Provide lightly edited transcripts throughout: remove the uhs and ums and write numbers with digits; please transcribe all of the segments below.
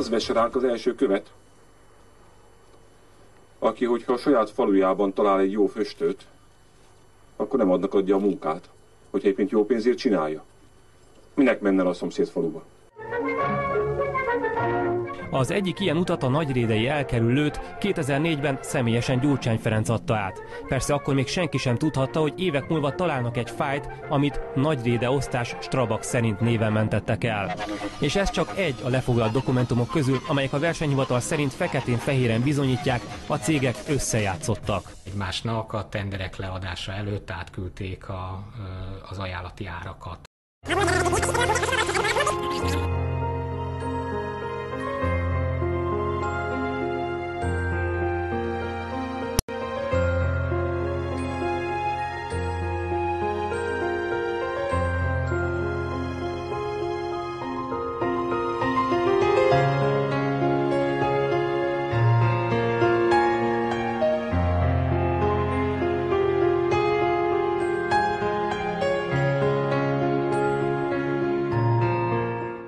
Az vesse ránk az első követ, aki, hogyha a saját falujában talál egy jó föstöt, akkor nem adja a munkát, hogyha éppen jó pénzért csinálja. Minek menne a szomszéd faluba? Az egyik ilyen utat a nagyrédei elkerülőt 2004-ben személyesen Gyurcsány Ferenc adta át. Persze akkor még senki sem tudhatta, hogy évek múlva találnak egy fájt, amit Nagyréde osztás Strabag szerint néven mentettek el. És ez csak egy a lefoglalt dokumentumok közül, amelyek a versenyhivatal szerint feketén-fehéren bizonyítják, a cégek összejátszottak. Egymásnak a tenderek leadása előtt átküldték az ajánlati árakat.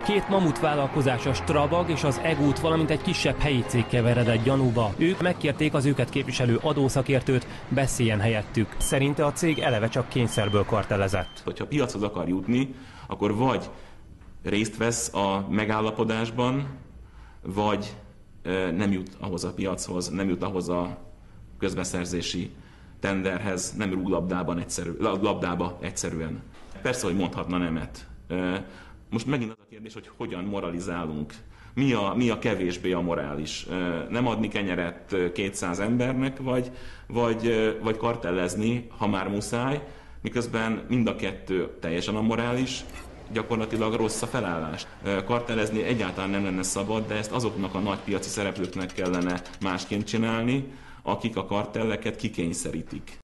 Két mamutvállalkozás, a Strabag és az Egút, valamint egy kisebb helyi cég keveredett gyanúba. Ők megkérték az őket képviselő adószakértőt, beszéljen helyettük. Szerinte a cég eleve csak kényszerből kartelezett. Hogyha piachoz akar jutni, akkor vagy részt vesz a megállapodásban, vagy nem jut ahhoz a piachoz, nem jut ahhoz a közbeszerzési tenderhez, nem rúg labdába egyszerűen. Persze, hogy mondhatna nemet. Most megint az a kérdés, hogy hogyan moralizálunk. Mi a kevésbé amorális? Nem adni kenyeret 200 embernek, vagy kartellezni, ha már muszáj, miközben mind a kettő teljesen amorális, gyakorlatilag rossz a felállás. Kartellezni egyáltalán nem lenne szabad, de ezt azoknak a nagy piaci szereplőknek kellene másként csinálni, akik a kartelleket kikényszerítik.